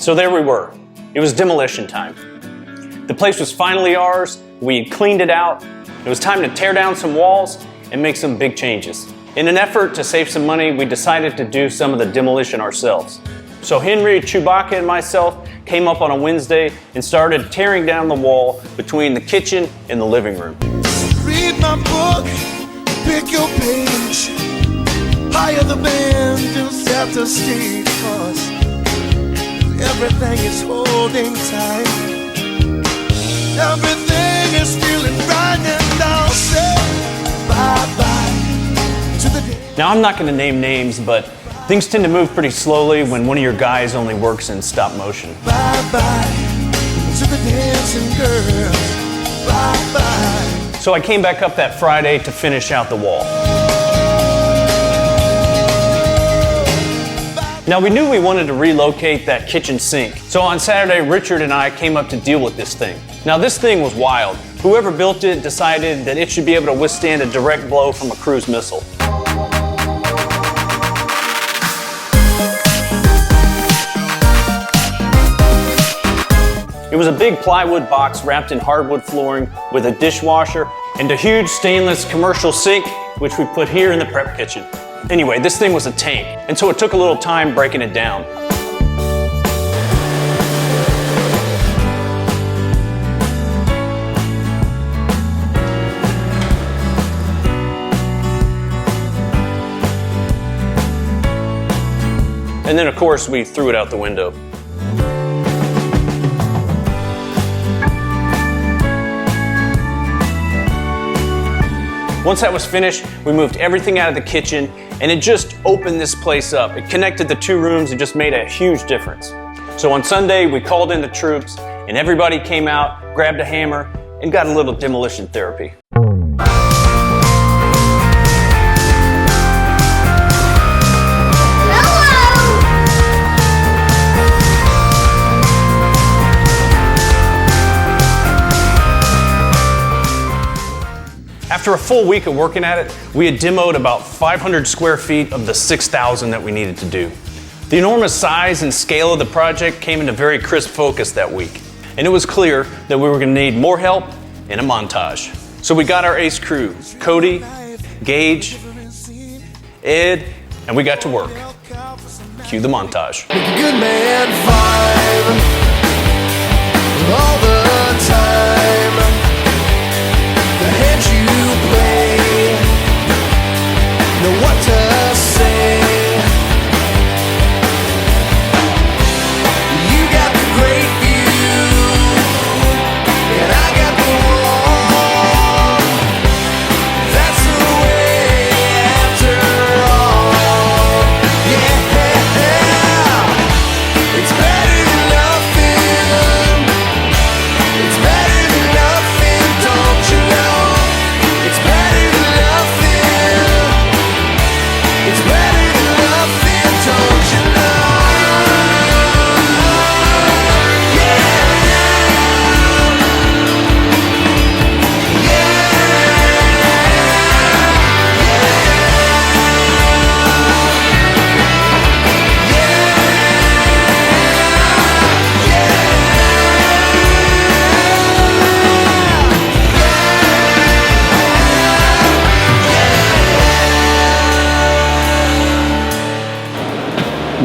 So there we were. It was demolition time. The place was finally ours. We cleaned it out. It was time to tear down some walls and make some big changes. In an effort to save some money, we decided to do some of the demolition ourselves. So Henry, Chewbacca, and myself came up on a Wednesday and started tearing down the wall between the kitchen and the living room. Read my book, pick your page. Hire the band to set the stage for us. Everything is holding tight. Everything is feeling right, and I'll say bye-bye to the day. Now, I'm not going to name names, but things tend to move pretty slowly when one of your guys only works in stop motion. Bye-bye to the dancing girls. Bye-bye. So I came back up that Friday to finish out the wall. Now, we knew we wanted to relocate that kitchen sink. So on Saturday, Richard and I came up to deal with this thing. Now, this thing was wild. Whoever built it decided that it should be able to withstand a direct blow from a cruise missile. It was a big plywood box wrapped in hardwood flooring with a dishwasher and a huge stainless commercial sink, which we put here in the prep kitchen. Anyway, this thing was a tank, and so it took a little time breaking it down. And then, of course, we threw it out the window. Once that was finished, we moved everything out of the kitchen, and it just opened this place up. It connected the two rooms and just made a huge difference. So on Sunday, we called in the troops, and everybody came out, grabbed a hammer, and got a little demolition therapy. After a full week of working at it, we had demoed about 500 square feet of the 6,000 that we needed to do. The enormous size and scale of the project came into very crisp focus that week, and it was clear that we were going to need more help and a montage. So we got our ace crew, Cody, Gage, Ed, and we got to work. Cue the montage. Good man, five, all the time. The hand you play, know what to say. You got the great view, and I got the wall. That's the way after all. Yeah, it's better than nothing. It's better than nothing, don't you know? It's better than nothing. It's better than nothing, don't you know?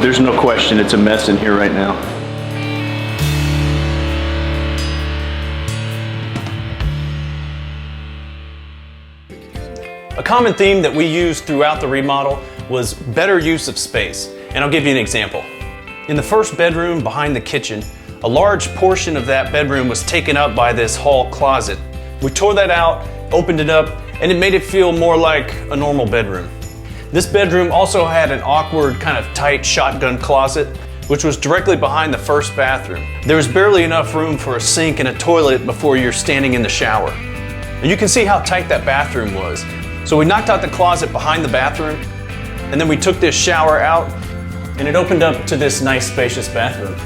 There's no question it's a mess in here right now. A common theme that we used throughout the remodel was better use of space, and I'll give you an example. In the first bedroom behind the kitchen, a large portion of that bedroom was taken up by this hall closet. We tore that out, opened it up, and it made it feel more like a normal bedroom. This bedroom also had an awkward, kind of tight shotgun closet, which was directly behind the first bathroom. There was barely enough room for a sink and a toilet before you're standing in the shower. And you can see how tight that bathroom was. So we knocked out the closet behind the bathroom, and then we took this shower out, and it opened up to this nice, spacious bathroom.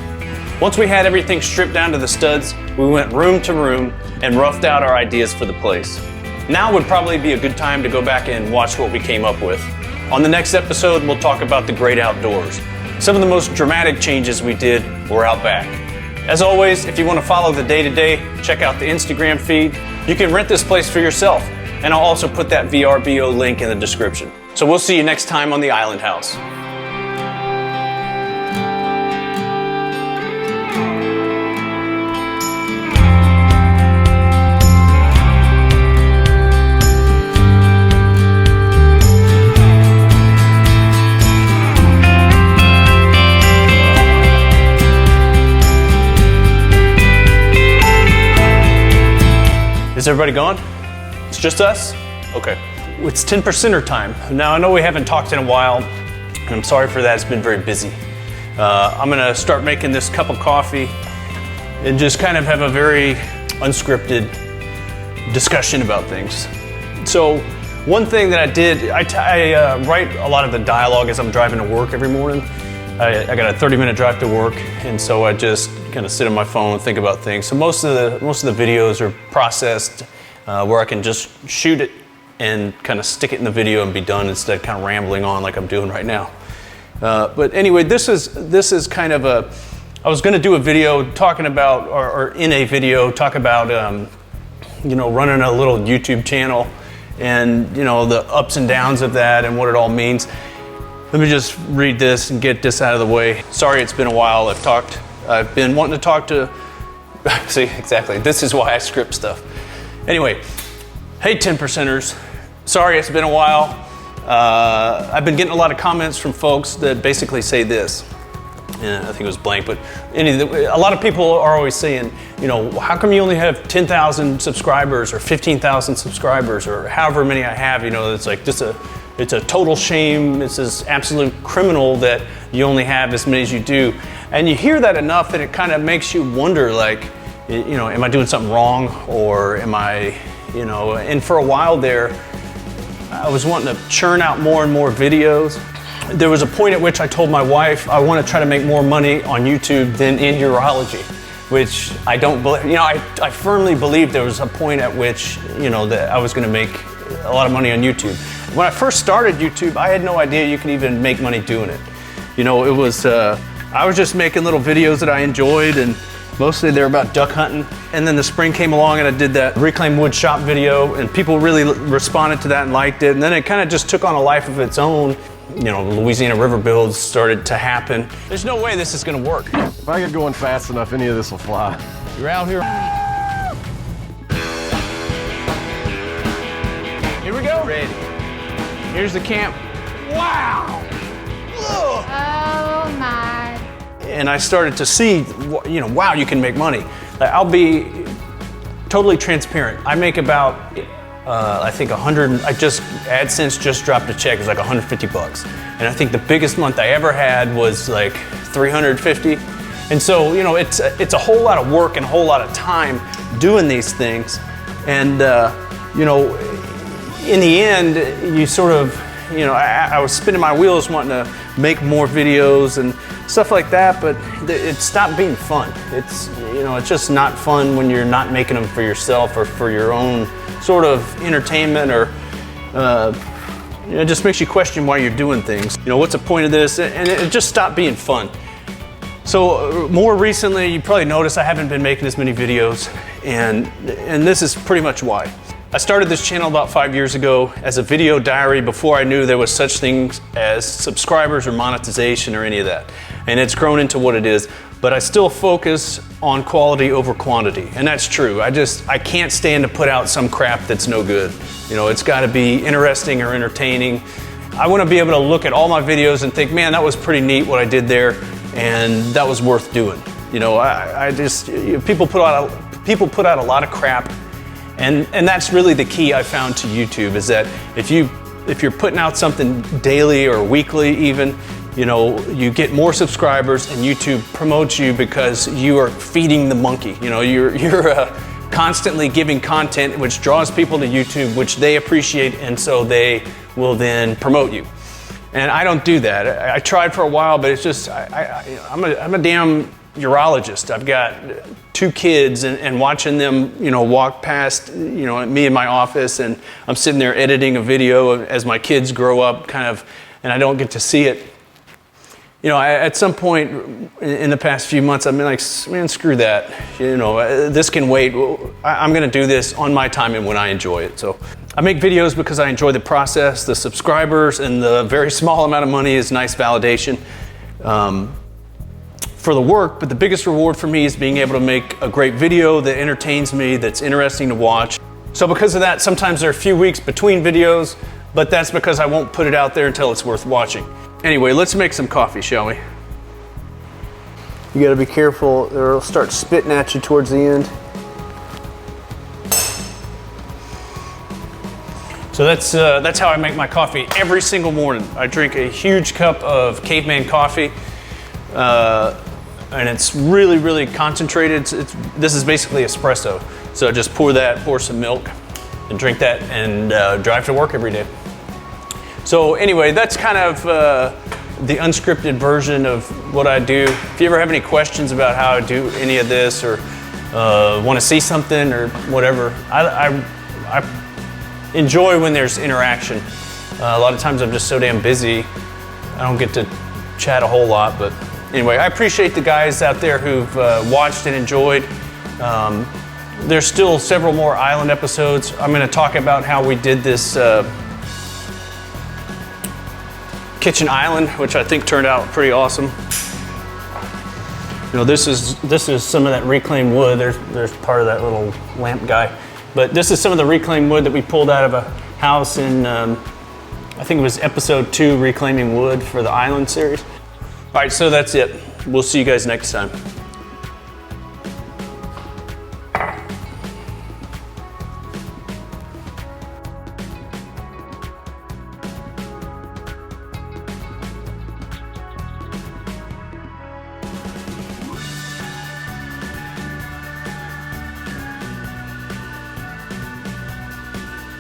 Once we had everything stripped down to the studs, we went room to room and roughed out our ideas for the place. Now would probably be a good time to go back and watch what we came up with. On the next episode, we'll talk about the great outdoors. Some of the most dramatic changes we did were out back. As always, if you want to follow the day-to-day, check out the Instagram feed. You can rent this place for yourself, and I'll also put that VRBO link in the description. So we'll see you next time on the Island House. Is everybody gone? It's just us? Okay. It's 10%er time. Now, I know we haven't talked in a while, and I'm sorry for that. It's been very busy. I'm gonna start making this cup of coffee and just kind of have a very unscripted discussion about things. So, one thing that I did, I write a lot of the dialogue as I'm driving to work every morning. I got a 30-minute drive to work, and so I just kind of sit on my phone and think about things. So most of the videos are processed where I can just shoot it and kind of stick it in the video and be done instead of kind of rambling on like I'm doing right now. But anyway, this is kind of a. I was going to do a video talking about, or in a video talk about, running a little YouTube channel, and the ups and downs of that and what it all means. Let me just read this and get this out of the way. Sorry, it's been a while. I've been wanting to talk to, see, exactly. This is why I script stuff. Anyway, hey 10%ers. Sorry, it's been a while. I've been getting a lot of comments from folks that basically say this. I think it was blank, but a lot of people are always saying, how come you only have 10,000 subscribers or 15,000 subscribers or however many I have? It's like it's a total shame. This is absolute criminal that you only have as many as you do. And you hear that enough that it kind of makes you wonder, like, am I doing something wrong, or am I, and for a while there, I was wanting to churn out more and more videos. There was a point at which I told my wife I want to try to make more money on YouTube than in urology, which I don't believe. I firmly believe there was a point at which, that I was going to make a lot of money on YouTube. When I first started YouTube, I had no idea you could even make money doing it. It was, I was just making little videos that I enjoyed, and mostly they're about duck hunting. And then the spring came along and I did that reclaimed wood shop video, and people really responded to that and liked it. And then it kind of just took on a life of its own. Louisiana River Builds started to happen. There's no way this is gonna work. If I get going fast enough, any of this will fly. You're out here. Here we go. Ready. Here's the camp. Wow. Ugh. Oh my. And I started to see, wow, you can make money. I'll be totally transparent. I make about, I think 100, AdSense just dropped a check, it was like 150 bucks. And I think the biggest month I ever had was like 350. And so, it's a whole lot of work and a whole lot of time doing these things. And, in the end, you sort of, I was spinning my wheels wanting to make more videos and stuff like that, but it stopped being fun. It's just not fun when you're not making them for yourself or for your own sort of entertainment, or it just makes you question why you're doing things. What's the point of this? And it just stopped being fun. So more recently, you probably noticed I haven't been making as many videos, and this is pretty much why. I started this channel about 5 years ago as a video diary before I knew there was such things as subscribers or monetization or any of that. And it's grown into what it is, but I still focus on quality over quantity. And that's true. I can't stand to put out some crap that's no good. It's gotta be interesting or entertaining. I wanna be able to look at all my videos and think, man, that was pretty neat what I did there, and that was worth doing. People put out a lot of crap. And that's really the key I found to YouTube, is that if you're putting out something daily or weekly even, you get more subscribers and YouTube promotes you because you are feeding the monkey. You're constantly giving content which draws people to YouTube, which they appreciate, and so they will then promote you. And I don't do that. I tried for a while, but it's just, I'm a damn urologist. I've got 2 kids, and watching them, walk past, me in my office, and I'm sitting there editing a video as my kids grow up, kind of, and I don't get to see it. You know, at some point in the past few months, I've been like, man, screw that. You know, this can wait. I'm gonna do this on my time and when I enjoy it. So I make videos because I enjoy the process. The subscribers and the very small amount of money is nice validation for the work, but the biggest reward for me is being able to make a great video that entertains me, that's interesting to watch. So because of that, sometimes there are a few weeks between videos, but that's because I won't put it out there until it's worth watching. Anyway, let's make some coffee, shall we? You gotta be careful, or it'll start spitting at you towards the end. So that's how I make my coffee every single morning. I drink a huge cup of caveman coffee, and it's really, really concentrated. This is basically espresso. So just pour some milk, and drink that, and drive to work every day. So anyway, that's kind of the unscripted version of what I do. If you ever have any questions about how I do any of this, or want to see something or whatever, I enjoy when there's interaction. A lot of times I'm just so damn busy, I don't get to chat a whole lot. But anyway, I appreciate the guys out there who've watched and enjoyed. There's still several more island episodes. I'm going to talk about how we did this kitchen island, which I think turned out pretty awesome. You know, this is some of that reclaimed wood. There's part of that little lamp guy, but this is some of the reclaimed wood that we pulled out of a house in I think it was episode 2, reclaiming wood for the island series. All right, so that's it. We'll see you guys next time.